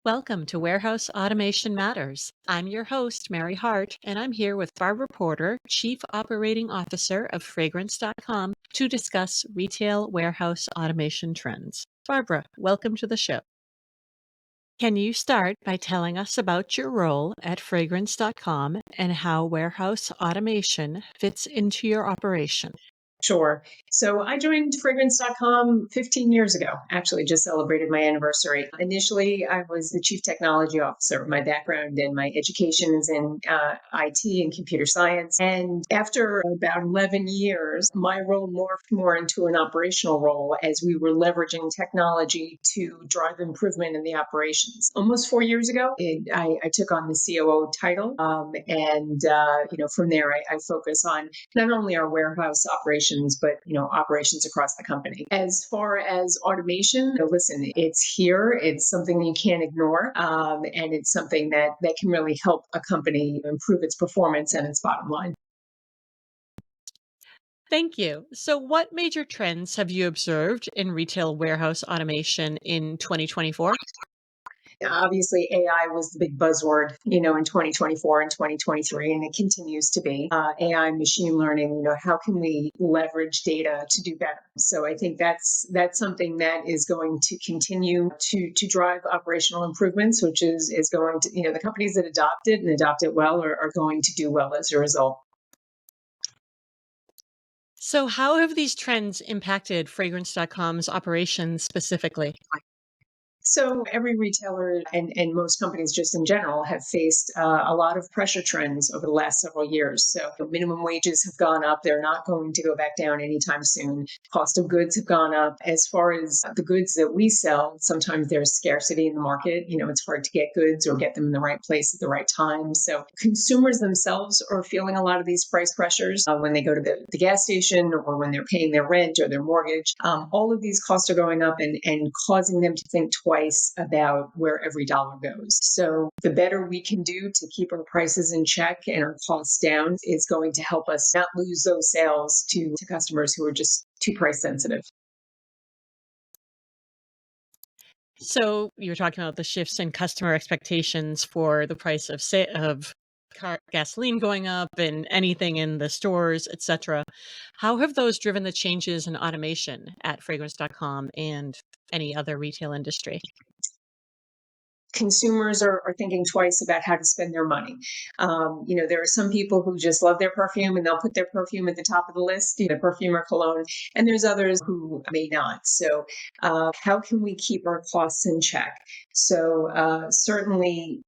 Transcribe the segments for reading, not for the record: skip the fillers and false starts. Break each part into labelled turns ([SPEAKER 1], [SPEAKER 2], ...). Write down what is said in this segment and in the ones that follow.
[SPEAKER 1] Welcome to Warehouse Automation Matters. I'm your host, Mary Hart, and I'm here with Barbara Porter, Chief Operating Officer of Fragrance.com, to discuss retail warehouse automation trends. Barbara, welcome to the show. Can you start by telling us about your role at Fragrance.com and how warehouse automation fits into your operation?
[SPEAKER 2] Sure. So I joined Fragrance.com 15 years ago, actually, just celebrated my anniversary. Initially, I was the chief technology officer. My background and my education is in IT and computer science. And after about 11 years, my role morphed more into an operational role as we were leveraging technology to drive improvement in the operations. Almost 4 years ago, I took on the COO title. From there, I focus on not only our warehouse operations, but operations across the company. As far as automation, listen, it's here. It's something you can't ignore, and it's something that can really help a company improve its performance and its bottom line.
[SPEAKER 1] Thank you. So, what major trends have you observed in retail warehouse automation in 2024?
[SPEAKER 2] Obviously, AI was the big buzzword, in 2024 and 2023, and it continues to be. AI, machine learning, how can we leverage data to do better? So I think that's something that is going to continue to drive operational improvements, which is going to, the companies that adopt it and adopt it well are going to do well as a result.
[SPEAKER 1] So, how have these trends impacted Fragrance.com's operations specifically?
[SPEAKER 2] So every retailer and most companies just in general have faced a lot of pressure trends over the last several years. So minimum wages have gone up. They're not going to go back down anytime soon. Cost of goods have gone up. As far as the goods that we sell, sometimes there's scarcity in the market. It's hard to get goods or get them in the right place at the right time. So consumers themselves are feeling a lot of these price pressures when they go to the gas station or when they're paying their rent or their mortgage. All of these costs are going up and causing them to think twice about where every dollar goes. So the better we can do to keep our prices in check and our costs down is going to help us not lose those sales to customers who are just too price sensitive.
[SPEAKER 1] So, you were talking about the shifts in customer expectations for the price of gasoline going up and anything in the stores, etc. How have those driven the changes in automation at Fragrance.com and any other retail industry?
[SPEAKER 2] Consumers are thinking twice about how to spend their money. There are some people who just love their perfume and they'll put their perfume at the top of the list, perfume or cologne, and there's others who may not. So, how can we keep our costs in check? So, certainly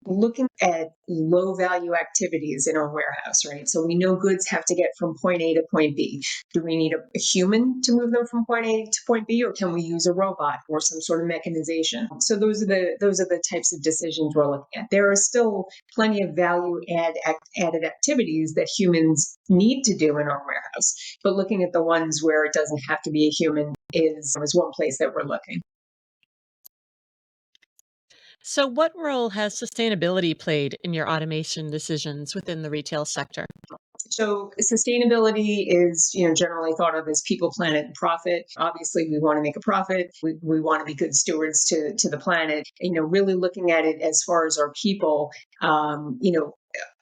[SPEAKER 2] looking at low value activities in our warehouse, right? So we know goods have to get from point A to point B. Do we need a human to move them from point A to point B, or can we use a robot or some sort of mechanization? So those are the types of decisions we're looking at. There are still plenty of value added activities that humans need to do in our warehouse, but looking at the ones where it doesn't have to be a human is one place that we're looking.
[SPEAKER 1] So, what role has sustainability played in your automation decisions within the retail sector?
[SPEAKER 2] So sustainability is, generally thought of as people, planet, and profit. Obviously, we want to make a profit. We want to be good stewards to the planet. Really looking at it as far as our people,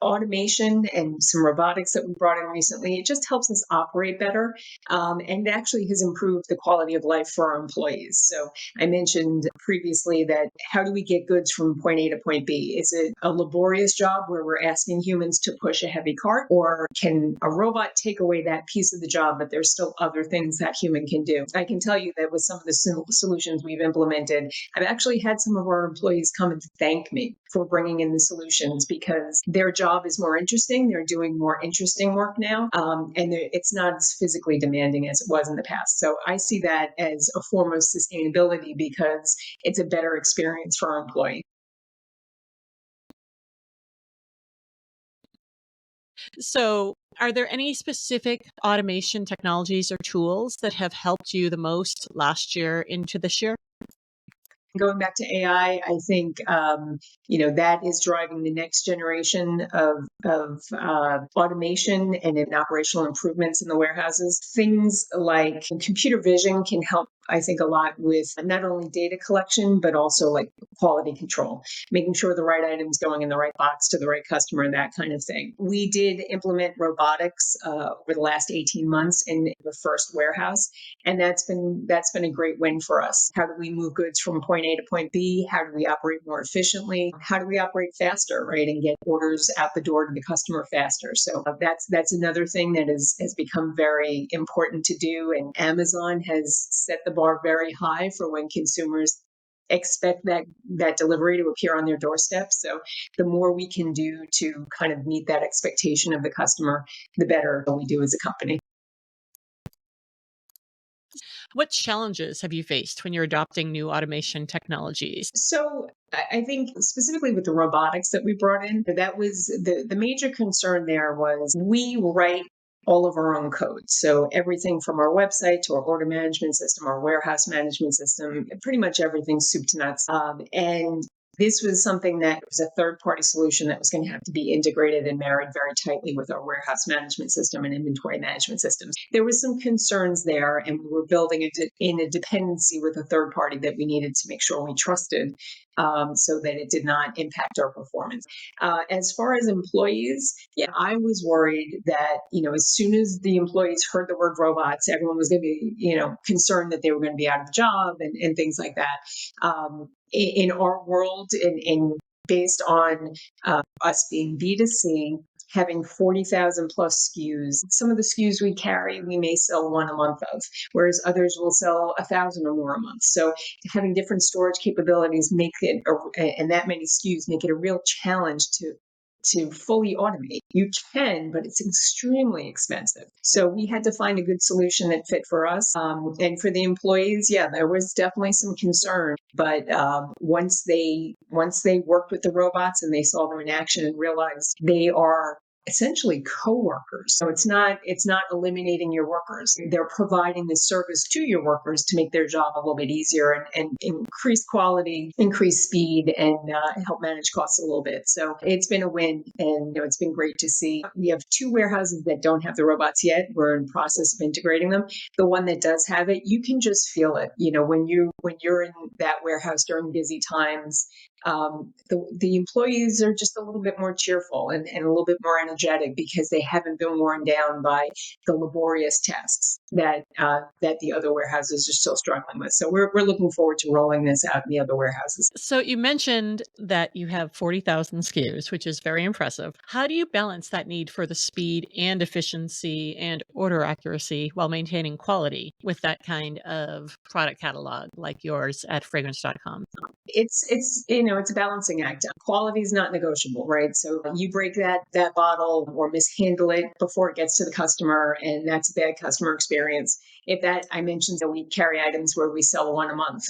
[SPEAKER 2] automation and some robotics that we brought in recently, it just helps us operate better. And it actually has improved the quality of life for our employees. So I mentioned previously that how do we get goods from point A to point B? Is it a laborious job where we're asking humans to push a heavy cart, or can a robot take away that piece of the job, but there's still other things that human can do? I can tell you that with some of the solutions we've implemented, I've actually had some of our employees come and thank me for bringing in the solutions because their job is more interesting. They're doing more interesting work now, and it's not as physically demanding as it was in the past. So I see that as a form of sustainability because it's a better experience for our employees.
[SPEAKER 1] So, are there any specific automation technologies or tools that have helped you the most last year into this year?
[SPEAKER 2] Going back to AI, I think that is driving the next generation of automation and in operational improvements in the warehouses. Things like computer vision can help I think a lot with not only data collection, but also like quality control, making sure the right items going in the right box to the right customer, that kind of thing. We did implement robotics over the last 18 months in the first warehouse, and that's been a great win for us. How do we move goods from point A to point B? How do we operate more efficiently? How do we operate faster, right, and get orders out the door to the customer faster? So that's another thing that has become very important to do, and Amazon has set the bar very high for when consumers expect that delivery to appear on their doorstep. So the more we can do to kind of meet that expectation of the customer, the better we do as a company.
[SPEAKER 1] What challenges have you faced when you're adopting new automation technologies?
[SPEAKER 2] So I think specifically with the robotics that we brought in, that was the major concern there was we write all of our own code. So everything from our website to our order management system, our warehouse management system, pretty much everything soup to nuts. And this was something that was a third party solution that was going to have to be integrated and married very tightly with our warehouse management system and inventory management systems. There was some concerns there, and we were building it in a dependency with a third party that we needed to make sure we trusted, so that it did not impact our performance. As far as employees, yeah, I was worried that, as soon as the employees heard the word robots, everyone was going to be, concerned that they were going to be out of the job and things like that. In our world, in based on us being B2C, having 40,000 plus SKUs. Some of the SKUs we carry, we may sell one a month of, whereas others will sell 1,000 or more a month. So having different storage capabilities make it, and that many SKUs make it a real challenge to fully automate. You can, but it's extremely expensive. So we had to find a good solution that fit for us. And for the employees, yeah, there was definitely some concern. But once they worked with the robots and they saw them in action and realized they are essentially co-workers. So it's not eliminating your workers. They're providing the service to your workers to make their job a little bit easier and increase quality, increase speed, and help manage costs a little bit. So it's been a win, and it's been great to see. We have 2 warehouses that don't have the robots yet. We're in the process of integrating them. The one that does have it, you can just feel it. When you're in that warehouse during busy times, the employees are just a little bit more cheerful and a little bit more energetic because they haven't been worn down by the laborious tasks that the other warehouses are still struggling with. So we're looking forward to rolling this out in the other warehouses.
[SPEAKER 1] So you mentioned that you have 40,000 SKUs, which is very impressive. How do you balance that need for the speed and efficiency and order accuracy while maintaining quality with that kind of product catalog like yours at fragrance.com?
[SPEAKER 2] It's a balancing act. Quality is not negotiable, right? So you break that bottle or mishandle it before it gets to the customer, and that's a bad customer experience. I mentioned that we carry items where we sell one a month.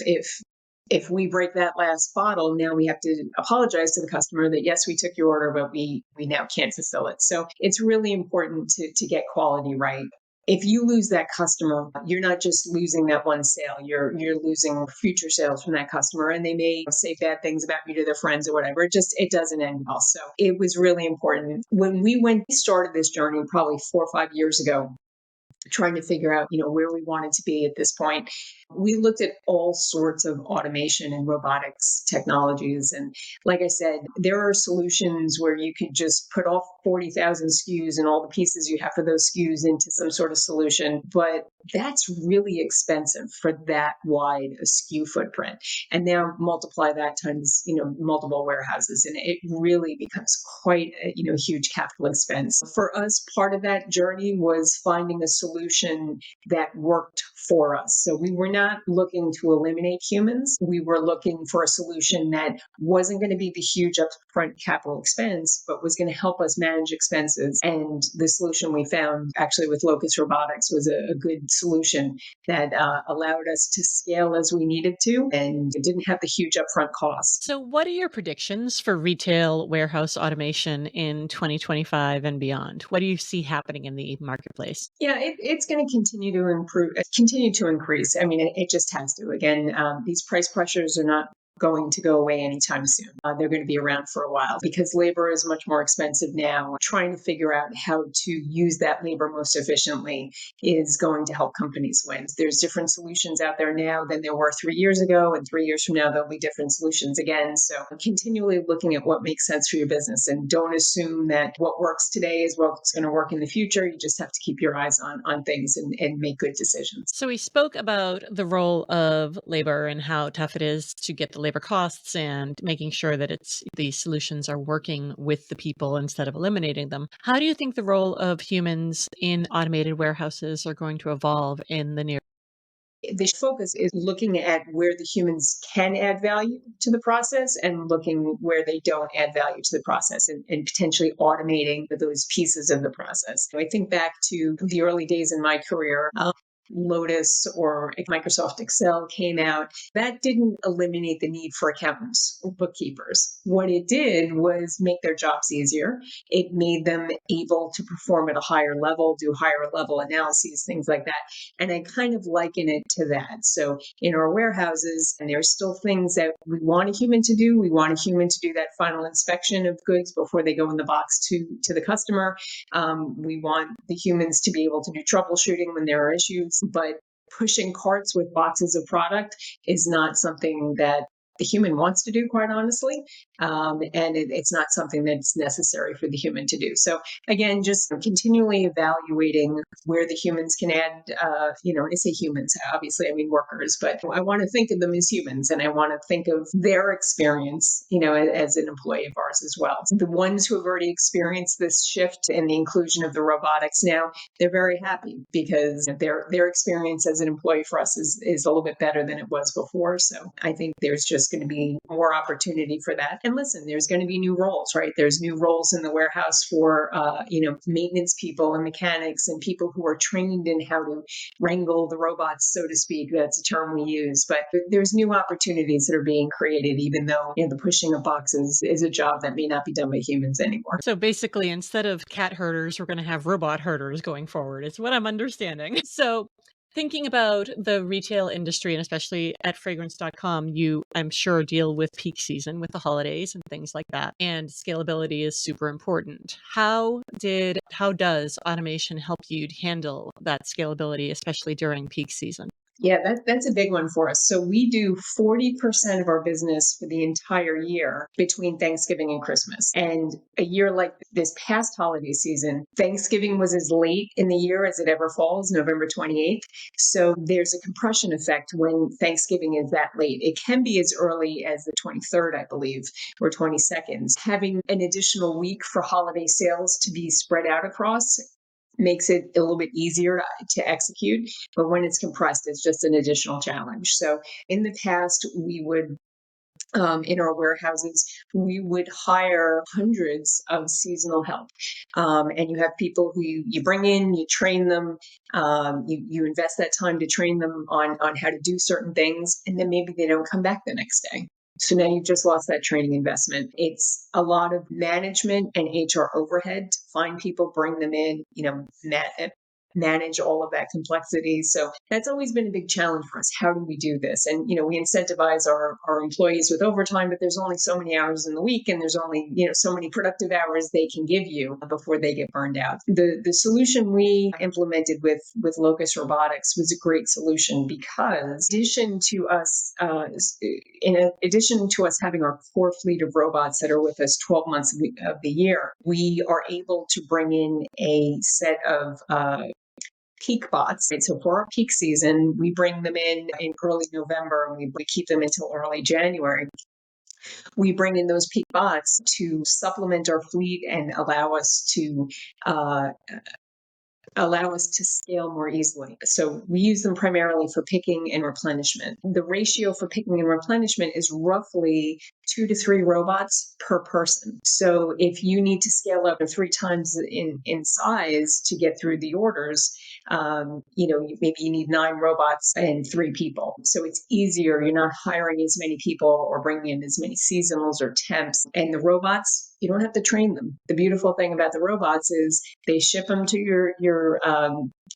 [SPEAKER 2] If we break that last bottle, now we have to apologize to the customer that yes, we took your order, but we now can't fulfill it. So it's really important to get quality right. If you lose that customer, you're not just losing that one sale, you're losing future sales from that customer, and they may say bad things about you to their friends or whatever. It doesn't end well. So it was really important. When we started this journey probably 4 or 5 years ago, trying to figure out, where we wanted to be at this point, we looked at all sorts of automation and robotics technologies. And like I said, there are solutions where you could just put all 40,000 SKUs and all the pieces you have for those SKUs into some sort of solution. But that's really expensive for that wide a SKU footprint. And now multiply that times, multiple warehouses, and it really becomes quite a, huge capital expense. For us, part of that journey was finding a solution that worked for us. So we were not looking to eliminate humans. We were looking for a solution that wasn't going to be the huge upfront capital expense, but was going to help us manage expenses. And the solution we found actually with Locus Robotics was a good solution that allowed us to scale as we needed to, and it didn't have the huge upfront costs.
[SPEAKER 1] So, what are your predictions for retail warehouse automation in 2025 and beyond? What do you see happening in the marketplace?
[SPEAKER 2] Yeah, it's going to continue to improve, continue to increase. I mean, it just has to. Again, these price pressures are not going to go away anytime soon. They're going to be around for a while because labor is much more expensive now. Trying to figure out how to use that labor most efficiently is going to help companies win. There's different solutions out there now than there were 3 years ago, and 3 years from now, there'll be different solutions again. So continually looking at what makes sense for your business, and don't assume that what works today is what's going to work in the future. You just have to keep your eyes on things and make good decisions.
[SPEAKER 1] So we spoke about the role of labor and how tough it is to get the labor costs and making sure that the solutions are working with the people instead of eliminating them. How do you think the role of humans in automated warehouses are going to evolve in the near?
[SPEAKER 2] The focus is looking at where the humans can add value to the process and looking where they don't add value to the process, and potentially automating those pieces of the process. I think back to the early days in my career. Lotus or Microsoft Excel came out, that didn't eliminate the need for accountants or bookkeepers. What it did was make their jobs easier. It made them able to perform at a higher level, do higher level analyses, things like that. And I kind of liken it to that. So in our warehouses, and there's still things that we want a human to do. We want a human to do that final inspection of goods before they go in the box to the customer. We want the humans to be able to do troubleshooting when there are issues, but pushing carts with boxes of product is not something that the human wants to do, quite honestly. And it's not something that's necessary for the human to do. So again, just continually evaluating where the humans can add, when I say humans, obviously I mean workers, but I want to think of them as humans, and I want to think of their experience, as an employee of ours as well. The ones who have already experienced this shift and the inclusion of the robotics now, they're very happy because their experience as an employee for us is a little bit better than it was before. So I think there's just going to be more opportunity for that. And listen, there's going to be new roles, right? There's new roles in the warehouse for, maintenance people and mechanics and people who are trained in how to wrangle the robots, so to speak. That's a term we use. But there's new opportunities that are being created, even though the pushing of boxes is a job that may not be done by humans anymore.
[SPEAKER 1] So basically, instead of cat herders, we're going to have robot herders going forward, is what I'm understanding. So thinking about the retail industry, and especially at fragrance.com, you, I'm sure, deal with peak season with the holidays and things like that. And scalability is super important. How does automation help you handle that scalability, especially during peak season?
[SPEAKER 2] Yeah, that's a big one for us. So we do 40% of our business for the entire year between Thanksgiving and Christmas. And a year like this past holiday season, Thanksgiving was as late in the year as it ever falls, November 28th. So there's a compression effect when Thanksgiving is that late. It can be as early as the 23rd, I believe, or 22nd. Having an additional week for holiday sales to be spread out across makes it a little bit easier to execute. But when it's compressed, it's just an additional challenge. So in the past, we would in our warehouses, we would hire hundreds of seasonal help. And you have people who you bring in, you train them, you invest that time to train them on how to do certain things, and then maybe they don't come back the next day. So now you've just lost that training investment. It's a lot of management and HR overhead to find people, bring them in, manage all of that complexity. So that's always been a big challenge for us. How do we do this? And, we incentivize our employees with overtime, but there's only so many hours in the week, and there's only, so many productive hours they can give you before they get burned out. The solution we implemented with Locus Robotics was a great solution because in addition to us having our core fleet of robots that are with us 12 months of the year, we are able to bring in a set of peak bots. Right? So for our peak season, we bring them in early November, and we keep them until early January. We bring in those peak bots to supplement our fleet and allow us to scale more easily. So we use them primarily for picking and replenishment. The ratio for picking and replenishment is maybe 2 to 3 robots per person. So if you need to scale up 3 times in size to get through the orders, maybe you need 9 robots and 3 people. So it's easier. You're not hiring as many people or bringing in as many seasonals or temps. And the robots, you don't have to train them. The beautiful thing about the robots is they ship them to your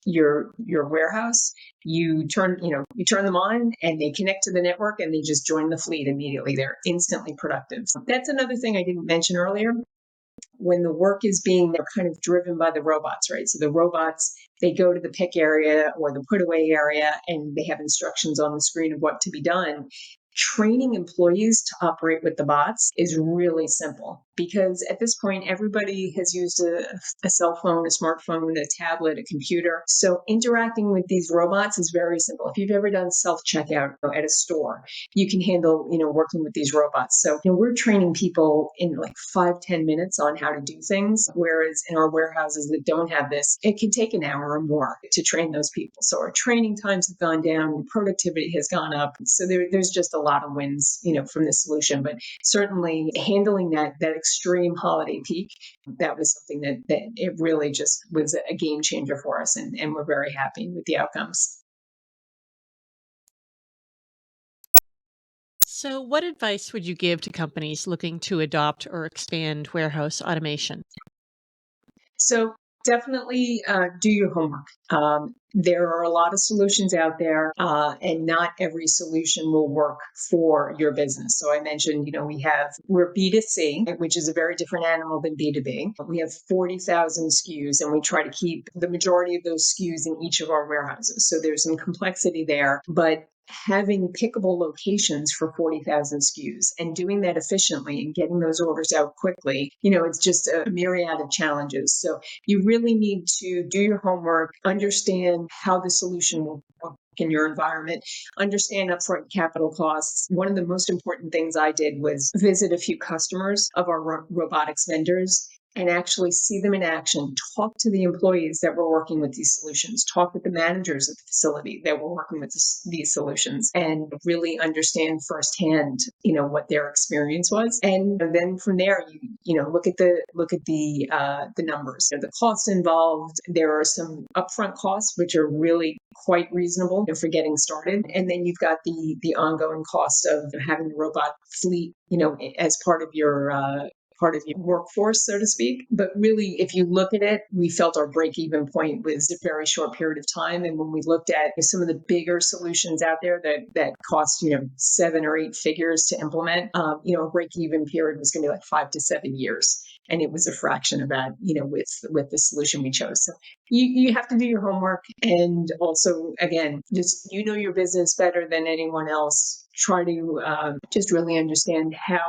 [SPEAKER 2] your warehouse, you turn them on and they connect to the network and they just join the fleet immediately. They're instantly productive. That's another thing I didn't mention earlier. When the work is being, they're kind of driven by the robots, right? So the robots, they go to the pick area or the put away area and they have instructions on the screen of what to be done. Training employees to operate with the bots is really simple because at this point, everybody has used a cell phone, a smartphone, a tablet, a computer. So interacting with these robots is very simple. If you've ever done self-checkout at a store, you can handle, working with these robots. So, we're training people in like 5-10 minutes on how to do things. Whereas in our warehouses that don't have this, it can take an hour or more to train those people. So our training times have gone down, productivity has gone up. So there's just a lot of wins, from this solution. But certainly handling that extreme holiday peak, that was something that it really just was a game changer for us. And we're very happy with the outcomes.
[SPEAKER 1] So, what advice would you give to companies looking to adopt or expand warehouse automation?
[SPEAKER 2] So definitely do your homework. There are a lot of solutions out there, and not every solution will work for your business. So I mentioned, we're B2C, which is a very different animal than B2B. We have 40,000 SKUs, and we try to keep the majority of those SKUs in each of our warehouses. So there's some complexity there, but having pickable locations for 40,000 SKUs and doing that efficiently and getting those orders out quickly, it's just a myriad of challenges. So you really need to do your homework, understand how the solution will work in your environment, understand upfront capital costs. One of the most important things I did was visit a few customers of our robotics vendors and actually see them in action, talk to the employees that were working with these solutions, talk with the managers of the facility that were working with these solutions, and really understand firsthand, what their experience was. And then from there, look at the numbers, the costs involved. There are some upfront costs, which are really quite reasonable for getting started. And then you've got the ongoing cost of having the robot fleet, as part of your workforce, so to speak. But really, if you look at it, we felt our break-even point was a very short period of time. And when we looked at some of the bigger solutions out there that cost, 7 or 8 figures to implement, a break-even period was going to be like 5 to 7 years. And it was a fraction of that, with the solution we chose. So you have to do your homework. And also, again, just, your business better than anyone else. Try to just really understand how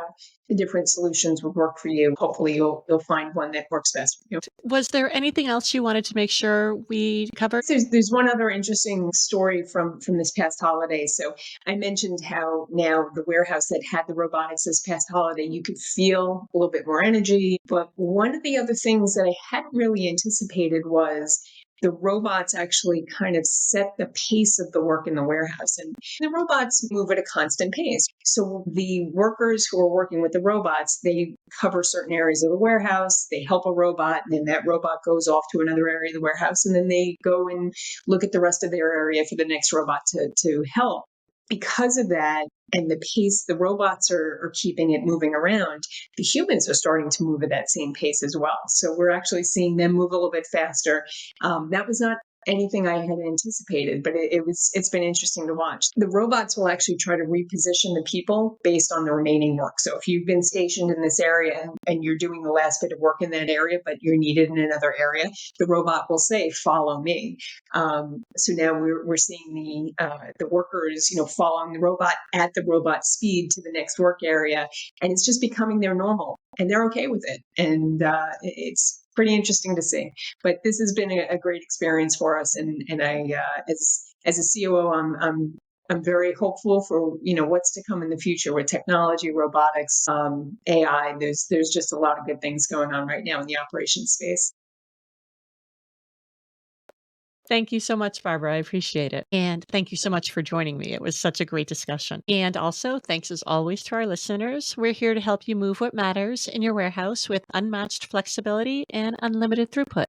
[SPEAKER 2] the different solutions would work for you. Hopefully you'll find one that works best for you.
[SPEAKER 1] Was there anything else you wanted to make sure we covered?
[SPEAKER 2] There's one other interesting story from this past holiday. So I mentioned how now the warehouse that had the robotics this past holiday, you could feel a little bit more energy. But one of the other things that I hadn't really anticipated was the robots actually kind of set the pace of the work in the warehouse. And the robots move at a constant pace. So the workers who are working with the robots, they cover certain areas of the warehouse, they help a robot, and then that robot goes off to another area of the warehouse, and then they go and look at the rest of their area for the next robot to help. Because of that, and the pace the robots are keeping it moving around, the humans are starting to move at that same pace as well. So we're actually seeing them move a little bit faster. That was not anything I had anticipated, but it's been interesting to watch. The robots will actually try to reposition the people based on the remaining work. So if you've been stationed in this area and you're doing the last bit of work in that area, but you're needed in another area, the robot will say, "Follow me." So now we're seeing the workers, following the robot at the robot speed to the next work area, and it's just becoming their normal, and they're okay with it, and it's pretty interesting to see. But this has been a great experience for us, and I, as a COO, I'm very hopeful for what's to come in the future with technology, robotics, AI. There's just a lot of good things going on right now in the operations space.
[SPEAKER 1] Thank you so much, Barbara. I appreciate it. And thank you so much for joining me. It was such a great discussion. And also, thanks as always to our listeners. We're here to help you move what matters in your warehouse with unmatched flexibility and unlimited throughput.